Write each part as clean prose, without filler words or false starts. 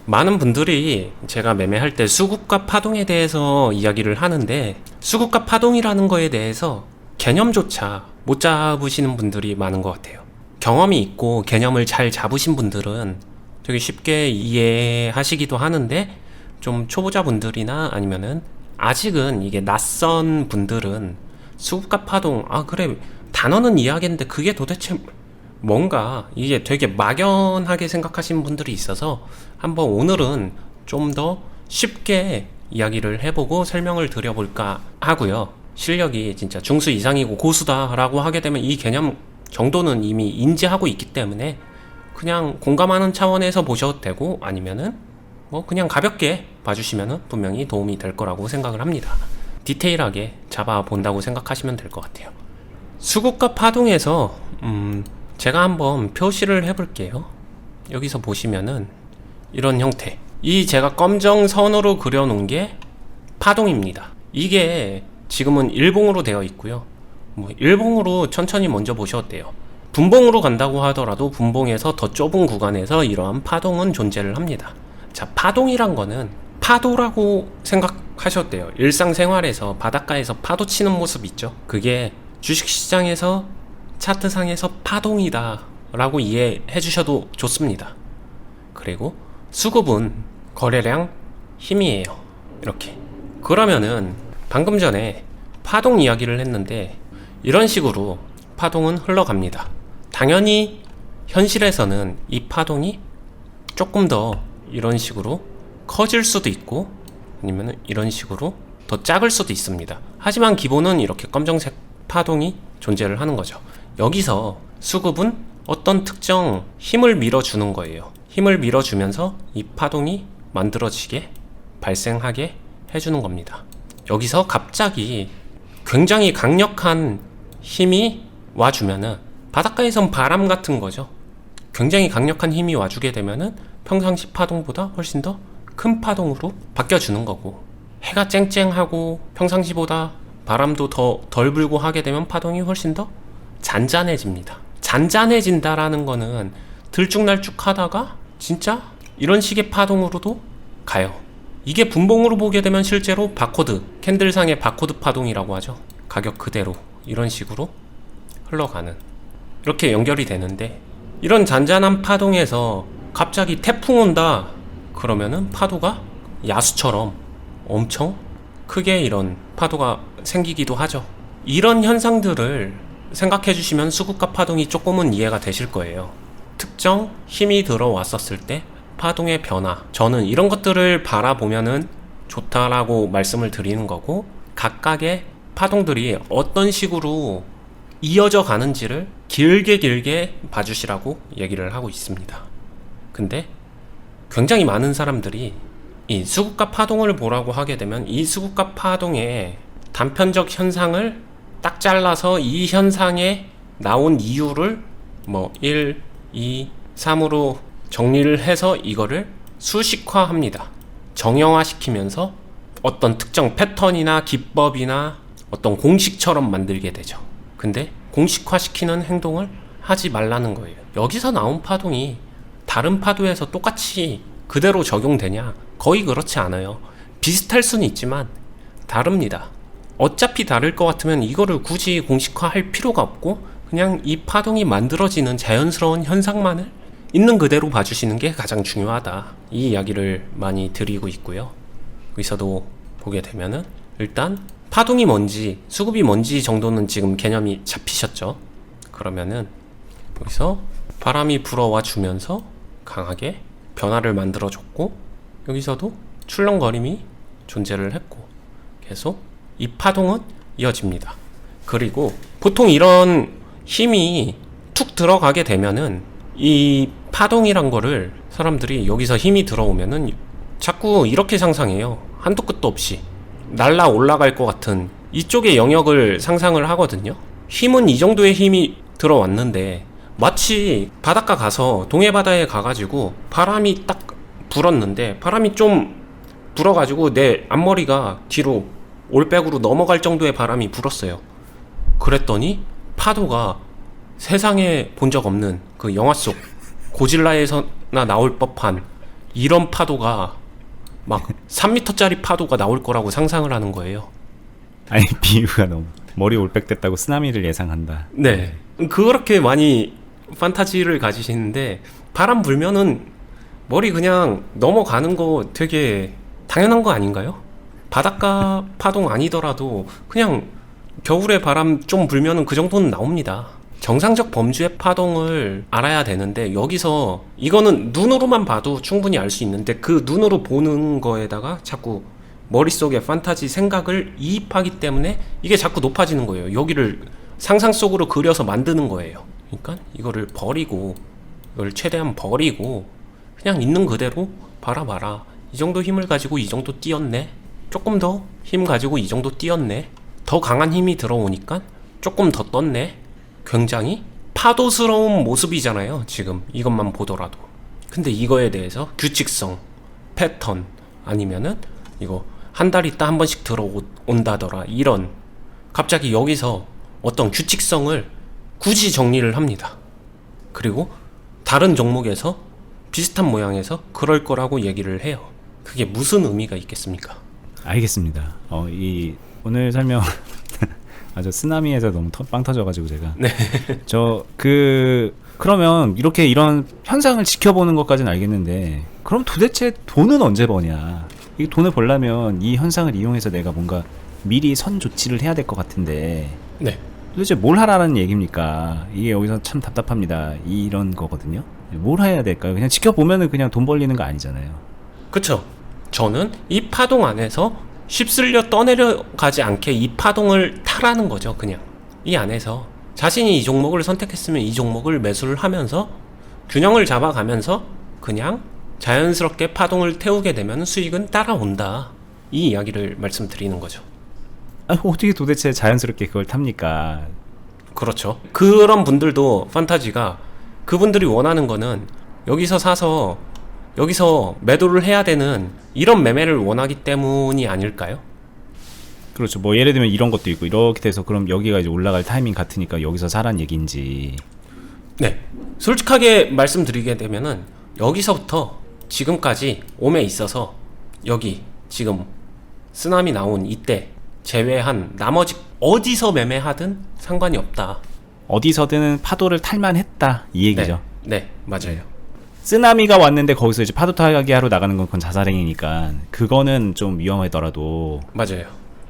많은 분들이 제가 매매할 때 수급과 파동에 대해서 이야기를 하는데, 수급과 파동이라는 거에 대해서 개념조차 못 잡으시는 분들이 많은 것 같아요. 경험이 있고 개념을 잘 잡으신 분들은 되게 쉽게 이해하시기도 하는데, 좀 초보자분들이나 아니면은 아직은 이게 낯선 분들은 수급과 파동, 그래, 단어는 이해하겠는데 그게 도대체 뭔가, 이게 되게 막연하게 생각하시는 분들이 있어서 한번 오늘은 좀 더 쉽게 이야기를 해보고 설명을 드려볼까 하고요. 실력이 진짜 중수 이상이고 고수다라고 하게 되면 이 개념 정도는 이미 인지하고 있기 때문에 그냥 공감하는 차원에서 보셔도 되고, 아니면은 뭐 그냥 가볍게 봐주시면은 분명히 도움이 될 거라고 생각을 합니다. 디테일하게 잡아본다고 생각하시면 될 것 같아요. 수급과 파동에서 제가 한번 표시를 해볼게요. 여기서 보시면은 이런 형태, 이 제가 검정 선으로 그려놓은 게 파동입니다. 이게 지금은 일봉으로 되어 있고요. 뭐 일봉으로 천천히 먼저 보셔도 돼요. 분봉으로 간다고 하더라도 분봉에서 더 좁은 구간에서 이러한 파동은 존재를 합니다. 자, 파동이란 거는 파도라고 생각하셔도 돼요. 일상생활에서 바닷가에서 파도 치는 모습 있죠. 그게 주식시장에서 차트상에서 파동이다 라고 이해해 주셔도 좋습니다. 그리고 수급은 거래량 힘이에요. 이렇게. 그러면은 방금 전에 파동 이야기를 했는데, 이런 식으로 파동은 흘러갑니다. 당연히 현실에서는 이 파동이 조금 더 이런 식으로 커질 수도 있고, 아니면 이런 식으로 더 작을 수도 있습니다. 하지만 기본은 이렇게 검정색 파동이 존재를 하는 거죠. 여기서 수급은 어떤 특정 힘을 밀어주는 거예요. 힘을 밀어주면서 이 파동이 만들어지게, 발생하게 해주는 겁니다. 여기서 갑자기 굉장히 강력한 힘이 와주면은, 바닷가에선 바람 같은 거죠. 굉장히 강력한 힘이 와주게 되면은 평상시 파동보다 훨씬 더 큰 파동으로 바뀌어주는 거고, 해가 쨍쨍하고 평상시보다 바람도 더 덜 불고 하게 되면 파동이 훨씬 더 잔잔해집니다. 잔잔해진다라는 거는 들쭉날쭉 하다가 진짜 이런 식의 파동으로도 가요. 이게 분봉으로 보게 되면 실제로 바코드, 캔들상의 바코드 파동이라고 하죠. 가격 그대로 이런 식으로 흘러가는, 이렇게 연결이 되는데, 이런 잔잔한 파동에서 갑자기 태풍 온다 그러면은 파도가 야수처럼 엄청 크게 이런 파도가 생기기도 하죠. 이런 현상들을 생각해 주시면 수급과 파동이 조금은 이해가 되실 거예요. 특정 힘이 들어왔었을 때 파동의 변화, 저는 이런 것들을 바라보면은 좋다라고 말씀을 드리는 거고, 각각의 파동들이 어떤 식으로 이어져 가는지를 길게 봐주시라고 얘기를 하고 있습니다. 근데 굉장히 많은 사람들이 이 수급과 파동을 보라고 하게 되면 이 수급과 파동의 단편적 현상을 딱 잘라서 이 현상에 나온 이유를 뭐 1, 2, 3으로 정리를 해서 이거를 수식화합니다. 정형화시키면서 어떤 특정 패턴이나 기법이나 어떤 공식처럼 만들게 되죠. 근데 공식화시키는 행동을 하지 말라는 거예요. 여기서 나온 파동이 다른 파도에서 똑같이 그대로 적용되냐? 거의 그렇지 않아요. 비슷할 수는 있지만 다릅니다. 어차피 다를 것 같으면 이거를 굳이 공식화할 필요가 없고, 그냥 이 파동이 만들어지는 자연스러운 현상만을 있는 그대로 봐주시는 게 가장 중요하다, 이 이야기를 많이 드리고 있고요. 여기서도 보게 되면은 일단 파동이 뭔지, 수급이 뭔지 정도는 지금 개념이 잡히셨죠? 그러면은 여기서 바람이 불어와 주면서 강하게 변화를 만들어줬고, 여기서도 출렁거림이 존재를 했고, 계속 이 파동은 이어집니다. 그리고 보통 이런 힘이 툭 들어가게 되면은 이 파동이란 거를 사람들이, 여기서 힘이 들어오면은 자꾸 이렇게 상상해요. 한도 끝도 없이 날라 올라갈 것 같은 이쪽의 영역을 상상을 하거든요. 힘은 이 정도의 힘이 들어왔는데, 마치 바닷가 가서 동해바다에 가가지고 바람이 딱 불었는데, 바람이 좀 불어가지고 내 앞머리가 뒤로 올백으로 넘어갈 정도의 바람이 불었어요. 그랬더니 파도가 세상에 본 적 없는 그 영화 속 고질라에서나 나올 법한 이런 파도가 막 3m짜리 파도가 나올 거라고 상상을 하는 거예요. 아니 비유가 너무 머리 올백됐다고 쓰나미를 예상한다. 네. 그렇게 많이 판타지를 가지시는데 바람 불면은 머리 그냥 넘어가는 거 되게 당연한 거 아닌가요? 바닷가 파동 아니더라도 그냥 겨울에 바람 좀 불면은 그 정도는 나옵니다. 정상적 범주의 파동을 알아야 되는데 여기서 이거는 눈으로만 봐도 충분히 알 수 있는데 그 눈으로 보는 거에다가 자꾸 머릿속에 판타지 생각을 이입하기 때문에 이게 자꾸 높아지는 거예요. 여기를 상상 속으로 그려서 만드는 거예요. 그러니까 이거를 버리고 이걸 최대한 버리고 그냥 있는 그대로 바라봐라. 이 정도 힘을 가지고 이 정도 뛰었네. 조금 더 힘 가지고 이 정도 뛰었네. 더 강한 힘이 들어오니까 조금 더 떴네. 굉장히 파도스러운 모습이잖아요. 지금 이것만 보더라도. 근데 이거에 대해서 규칙성, 패턴 아니면은 이거 한 달 있다 한 번씩 들어온다더라 이런 갑자기 여기서 어떤 규칙성을 굳이 정리를 합니다. 그리고 다른 종목에서 비슷한 모양에서 그럴 거라고 얘기를 해요. 그게 무슨 의미가 있겠습니까? 알겠습니다. 이 오늘 설명 아주 쓰나미에서 너무 빵 터져가지고 제가 네. 그러면 이렇게 이런 현상을 지켜보는 것까지는 알겠는데 그럼 도대체 돈은 언제 버냐? 이 돈을 벌려면 이 현상을 이용해서 내가 뭔가 미리 선 조치를 해야 될 것 같은데 네. 도대체 뭘 하라는 얘기입니까? 이게 여기서 참 답답합니다. 이런 거거든요. 뭘 해야 될까요? 그냥 지켜보면은 그냥 돈 벌리는 거 아니잖아요. 그쵸. 저는 이 파동 안에서 휩쓸려 떠내려가지 않게 이 파동을 타라는 거죠. 그냥 이 안에서 자신이 이 종목을 선택했으면 이 종목을 매수를 하면서 균형을 잡아가면서 그냥 자연스럽게 파동을 태우게 되면 수익은 따라온다. 이 이야기를 말씀드리는 거죠. 어떻게 도대체 자연스럽게 그걸 탑니까? 그렇죠. 그런 분들도 판타지가 그분들이 원하는 거는 여기서 사서 여기서 매도를 해야 되는 이런 매매를 원하기 때문이 아닐까요? 그렇죠. 뭐 예를 들면 이런 것도 있고 이렇게 돼서 그럼 여기가 이제 올라갈 타이밍 같으니까 여기서 사란 얘기인지. 네. 솔직하게 말씀드리게 되면은 여기서부터 지금까지 옴에 있어서 여기 지금 쓰나미 나온 이때 제외한 나머지 어디서 매매하든 상관이 없다. 어디서든 파도를 탈만 했다 이 얘기죠. 네, 맞아요. 쓰나미가 왔는데 거기서 이제 파도 타기 하러 나가는 건 그건 자살행위니까 그거는 좀 위험하더라도. 맞아요.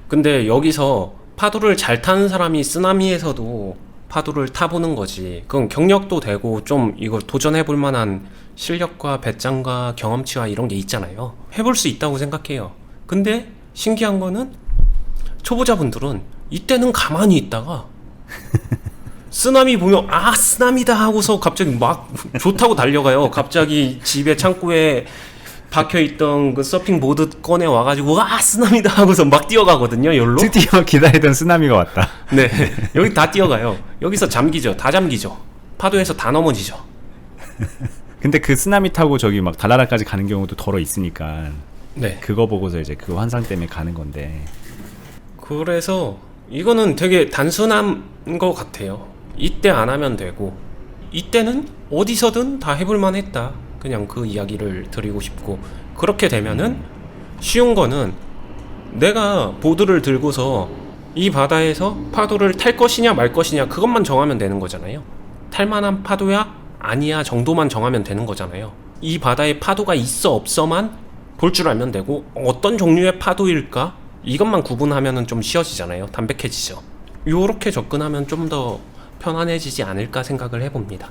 근데 여기서 파도를 잘 타는 사람이 쓰나미에서도 파도를 타보는 거지. 그건 경력도 되고 좀 이걸 도전해볼 만한 실력과 배짱과 경험치와 이런 게 있잖아요. 해볼 수 있다고 생각해요. 근데 신기한 거는 초보자분들은 이때는 가만히 있다가 쓰나미 보면 아 쓰나미다 하고서 갑자기 막 좋다고 달려가요. 갑자기 집에 창고에 박혀있던 그 서핑 보드 꺼내 와가지고 와 쓰나미다 하고서 막 뛰어가거든요. 여기로. 드디어 기다리던 쓰나미가 왔다. 네. 여기 다 뛰어가요. 여기서 잠기죠. 다 잠기죠. 파도에서 다 넘어지죠. 근데 그 쓰나미 타고 저기 막 달나라까지 가는 경우도 덜어 있으니까 네. 그거 보고서 이제 그 환상 때문에 가는 건데. 그래서 이거는 되게 단순한 것 같아요. 이때 안 하면 되고 이때는 어디서든 다 해볼만 했다. 그냥 그 이야기를 드리고 싶고 그렇게 되면은 쉬운 거는 내가 보드를 들고서 이 바다에서 파도를 탈 것이냐 말 것이냐 그것만 정하면 되는 거잖아요. 탈만한 파도야 아니야 정도만 정하면 되는 거잖아요. 이 바다에 파도가 있어 없어만 볼 줄 알면 되고 어떤 종류의 파도일까 이것만 구분하면은 좀 쉬워지잖아요. 담백해지죠. 요렇게 접근하면 좀 더 편안해지지 않을까 생각을 해봅니다.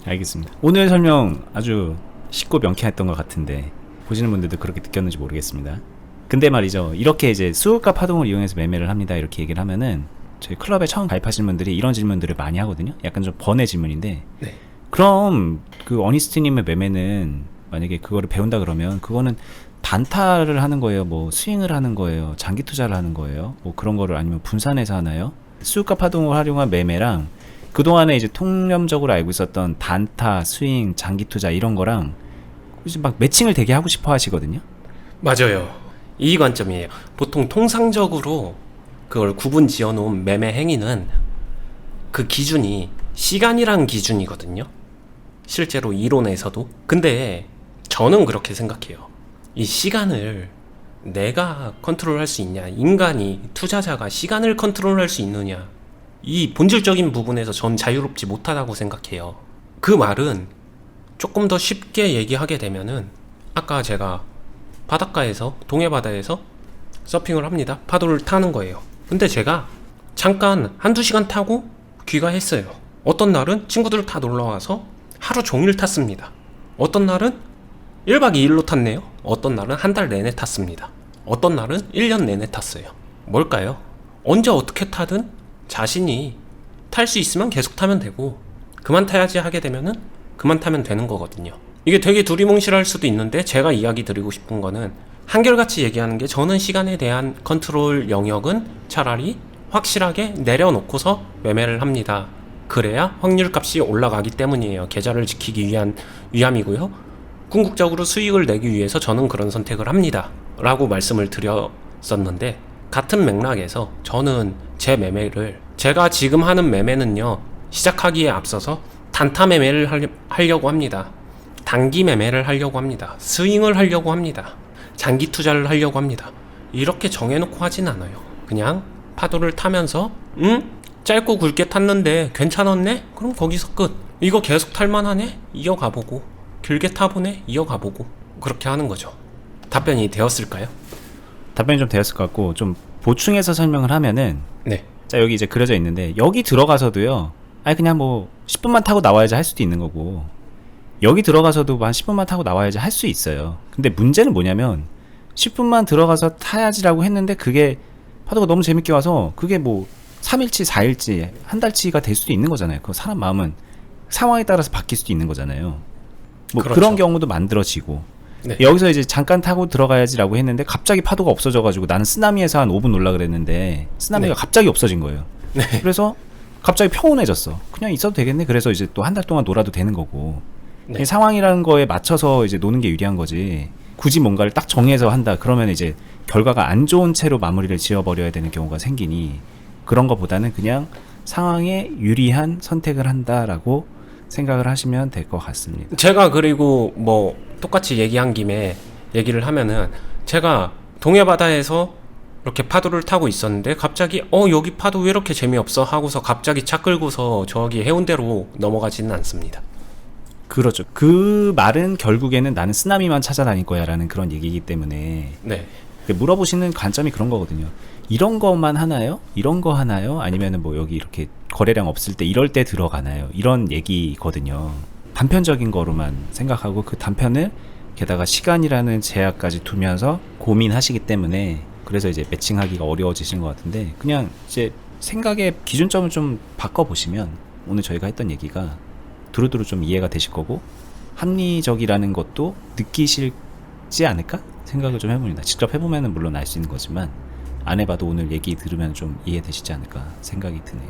알겠습니다. 오늘 설명 아주 쉽고 명쾌했던 것 같은데 보시는 분들도 그렇게 느꼈는지 모르겠습니다. 근데 말이죠. 이렇게 이제 수급과 파동을 이용해서 매매를 합니다. 이렇게 얘기를 하면은 저희 클럽에 처음 가입하시는 분들이 이런 질문들을 많이 하거든요. 약간 좀 번외 질문인데 네. 그럼 그 어니스트님의 매매는 만약에 그거를 배운다 그러면 그거는 단타를 하는 거예요? 뭐 스윙을 하는 거예요? 장기 투자를 하는 거예요? 뭐 그런 거를 아니면 분산해서 하나요? 수급과 파동을 활용한 매매랑 그동안에 이제 통념적으로 알고 있었던 단타, 스윙, 장기 투자 이런 거랑 이제 막 매칭을 되게 하고 싶어 하시거든요. 맞아요. 이 관점이에요. 보통 통상적으로 그걸 구분 지어 놓은 매매 행위는 그 기준이 시간이란 기준이거든요. 실제로 이론에서도. 근데 저는 그렇게 생각해요. 이 시간을 내가 컨트롤할 수 있냐, 인간이, 투자자가 시간을 컨트롤할 수 있느냐, 이 본질적인 부분에서 전 자유롭지 못하다고 생각해요. 그 말은 조금 더 쉽게 얘기하게 되면은, 아까 제가 바닷가에서, 동해바다에서 서핑을 합니다. 파도를 타는 거예요. 근데 제가 잠깐 한두 시간 타고 귀가했어요. 어떤 날은 친구들 다 놀러와서 하루 종일 탔습니다. 어떤 날은 1박 2일로 탔네요. 어떤 날은 한 달 내내 탔습니다. 어떤 날은 1년 내내 탔어요. 뭘까요? 언제 어떻게 타든 자신이 탈 수 있으면 계속 타면 되고, 그만 타야지 하게 되면은 그만 타면 되는 거거든요. 이게 되게 두리뭉실할 수도 있는데, 제가 이야기 드리고 싶은 거는 한결같이 얘기하는 게, 저는 시간에 대한 컨트롤 영역은 차라리 확실하게 내려놓고서 매매를 합니다. 그래야 확률값이 올라가기 때문이에요. 계좌를 지키기 위한 위함이고요. 궁극적으로 수익을 내기 위해서 저는 그런 선택을 합니다. 라고 말씀을 드렸었는데, 같은 맥락에서 저는 제 매매를, 제가 지금 하는 매매는요, 시작하기에 앞서서 단타 매매를 하려고 합니다. 단기 매매를 하려고 합니다. 스윙을 하려고 합니다. 장기 투자를 하려고 합니다. 이렇게 정해놓고 하진 않아요. 그냥 파도를 타면서 짧고 굵게 탔는데 괜찮았네? 그럼 거기서 끝. 이거 계속 탈만하네? 이어가보고. 길게 타보네? 이어가보고. 그렇게 하는 거죠. 답변이 되었을까요? 답변이 좀 되었을 것 같고, 좀 보충해서 설명을 하면은, 네. 자, 여기 이제 그려져 있는데, 여기 들어가서도요, 아니 그냥 뭐 10분만 타고 나와야지 할 수도 있는 거고, 여기 들어가서도 한 10분만 타고 나와야지 할 수 있어요. 근데 문제는 뭐냐면 10분만 들어가서 타야지라고 했는데, 그게 파도가 너무 재밌게 와서 그게 뭐 3일치 4일치 한 달치가 될 수도 있는 거잖아요. 그 사람 마음은 상황에 따라서 바뀔 수도 있는 거잖아요. 뭐 그렇죠. 그런 경우도 만들어지고, 네. 여기서 이제 잠깐 타고 들어가야지라고 했는데 갑자기 파도가 없어져가지고, 나는 쓰나미에서 한 5분 놀라 그랬는데 쓰나미가 네. 갑자기 없어진 거예요. 네. 그래서 갑자기 평온해졌어. 그냥 있어도 되겠네. 그래서 이제 또 한 달 동안 놀아도 되는 거고. 네. 이 상황이라는 거에 맞춰서 이제 노는 게 유리한 거지. 굳이 뭔가를 딱 정해서 한다 그러면 이제 결과가 안 좋은 채로 마무리를 지어버려야 되는 경우가 생기니, 그런 것보다는 그냥 상황에 유리한 선택을 한다라고 생각을 하시면 될 것 같습니다. 제가 그리고 뭐 똑같이 얘기한 김에 얘기를 하면은, 제가 동해바다에서 이렇게 파도를 타고 있었는데 갑자기 여기 파도 왜 이렇게 재미없어 하고서 갑자기 차 끌고서 저기 해운대로 넘어가지는 않습니다. 그렇죠. 그 말은 결국에는 나는 쓰나미만 찾아다닐 거야 라는 그런 얘기이기 때문에, 네. 물어보시는 관점이 그런 거거든요. 이런 것만 하나요? 이런 거 하나요? 아니면은 뭐 여기 이렇게 거래량 없을 때 이럴 때 들어가나요? 이런 얘기거든요. 단편적인 거로만 생각하고, 그 단편을 게다가 시간이라는 제약까지 두면서 고민하시기 때문에, 그래서 이제 매칭하기가 어려워지시는 것 같은데, 그냥 이제 생각의 기준점을 좀 바꿔보시면 오늘 저희가 했던 얘기가 두루두루 좀 이해가 되실 거고, 합리적이라는 것도 느끼실지 않을까 생각을 좀 해봅니다. 직접 해보면 물론 알 수 있는 거지만, 안 해봐도 오늘 얘기 들으면 좀 이해되시지 않을까 생각이 드네요.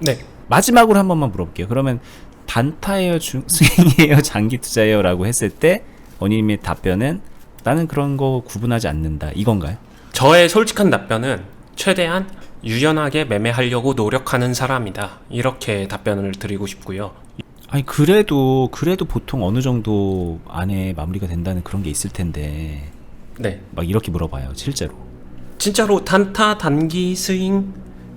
네. 마지막으로 한 번만 물어볼게요. 그러면 단타예요, 스윙이에요, 장기 투자예요 라고 했을 때 원희님의 답변은 나는 그런 거 구분하지 않는다, 이건가요? 저의 솔직한 답변은 최대한 유연하게 매매하려고 노력하는 사람이다, 이렇게 답변을 드리고 싶고요. 아니 그래도 보통 어느 정도 안에 마무리가 된다는 그런 게 있을 텐데, 네. 막 이렇게 물어봐요. 진짜로 단타, 단기, 스윙,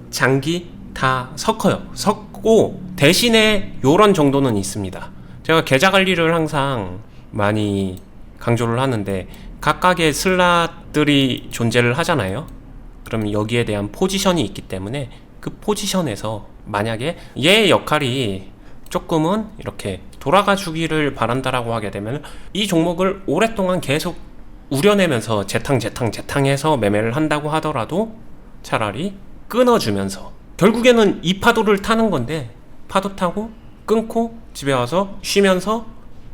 장기 다 섞고, 대신에 요런 정도는 있습니다. 제가 계좌 관리를 항상 많이 강조를 하는데, 각각의 슬롯들이 존재를 하잖아요. 그럼 여기에 대한 포지션이 있기 때문에 그 포지션에서 만약에 얘의 역할이 조금은 이렇게 돌아가 주기를 바란다라고 하게 되면, 이 종목을 오랫동안 계속 우려내면서 재탕해서 매매를 한다고 하더라도 차라리 끊어주면서, 결국에는 이 파도를 타는 건데, 파도 타고 끊고 집에 와서 쉬면서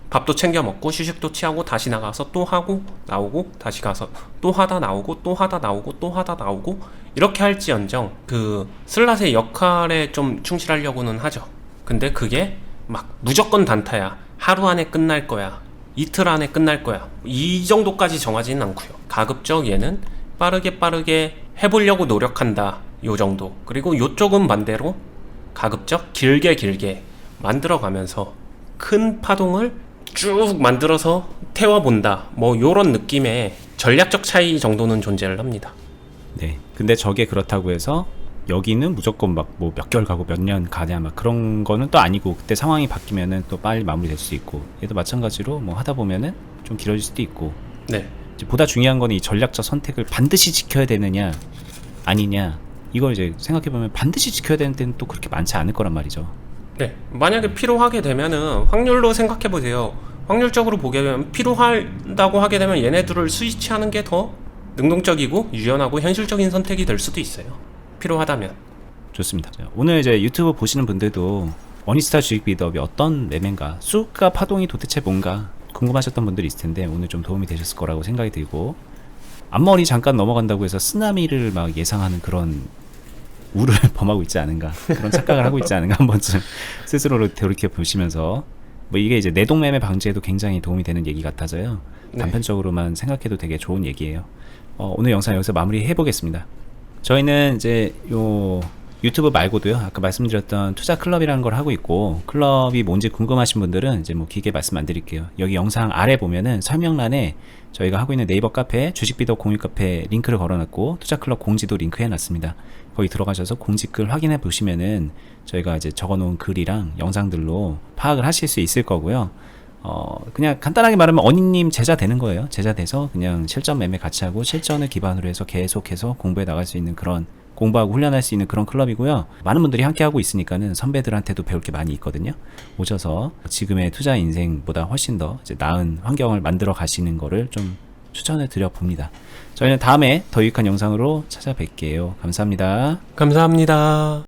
밥도 챙겨 먹고 휴식도 취하고 다시 나가서 또 하고 나오고 다시 가서 또 하다 나오고 또 하다 나오고 또 하다 나오고, 이렇게 할지언정 그 슬롯의 역할에 좀 충실하려고는 하죠. 근데 그게 막 무조건 단타야, 하루 안에 끝날 거야, 이틀 안에 끝날 거야, 이 정도까지 정하지는 않고요. 가급적 얘는 빠르게 해보려고 노력한다, 요 정도. 그리고 요쪽은 반대로 가급적 길게 만들어가면서 큰 파동을 쭉 만들어서 태워본다. 뭐 요런 느낌의 전략적 차이 정도는 존재를 합니다. 네. 근데 저게 그렇다고 해서 여기는 무조건 막 뭐 몇 개월 가고 몇 년 가냐 막 그런 거는 또 아니고, 그때 상황이 바뀌면은 또 빨리 마무리될 수 있고, 얘도 마찬가지로 뭐 하다 보면은 좀 길어질 수도 있고. 네. 이제 보다 중요한 거는 이 전략적 선택을 반드시 지켜야 되느냐 아니냐, 이걸 이제 생각해보면 반드시 지켜야 되는 때는 또 그렇게 많지 않을 거란 말이죠. 네. 만약에 필요하게 되면은 확률로 생각해 보세요. 확률적으로 보게 되면 필요하다고 하게 되면 얘네들을 스위치하는 게 더 능동적이고 유연하고 현실적인 선택이 될 수도 있어요. 필요하다면. 좋습니다. 자, 오늘 이제 유튜브 보시는 분들도 어니스타 주식 비드업이 어떤 매매인가, 수급과 파동이 도대체 뭔가 궁금하셨던 분들이 있을 텐데 오늘 좀 도움이 되셨을 거라고 생각이 들고, 앞머리 잠깐 넘어간다고 해서 쓰나미를 막 예상하는 그런 우를 범하고 있지 않은가, 그런 착각을 하고 있지 않은가, 한 번쯤 스스로를 돌이켜 보시면서, 뭐 이게 이제 내동매매 방지에도 굉장히 도움이 되는 얘기 같아서요. 네. 단편적으로만 생각해도 되게 좋은 얘기예요. 오늘 영상 여기서 마무리해 보겠습니다. 저희는 이제 요 유튜브 말고도요, 아까 말씀드렸던 투자 클럽이라는 걸 하고 있고, 클럽이 뭔지 궁금하신 분들은 이제 뭐 길게 말씀 안 드릴게요. 여기 영상 아래 보면은 설명란에 저희가 하고 있는 네이버 카페, 주식 비더 공유 카페 링크를 걸어놨고, 투자 클럽 공지도 링크 해놨습니다. 거기 들어가셔서 공지글 확인해 보시면은 저희가 이제 적어놓은 글이랑 영상들로 파악을 하실 수 있을 거고요. 그냥 간단하게 말하면 어니님 제자 되는 거예요. 제자 돼서 그냥 실전 매매 같이 하고 실전을 기반으로 해서 계속해서 공부해 나갈 수 있는 그런, 공부하고 훈련할 수 있는 그런 클럽이고요. 많은 분들이 함께 하고 있으니까는 선배들한테도 배울 게 많이 있거든요. 오셔서 지금의 투자 인생보다 훨씬 더 이제 나은 환경을 만들어 가시는 거를 좀 추천을 드려 봅니다. 저희는 다음에 더 유익한 영상으로 찾아뵐게요. 감사합니다. 감사합니다.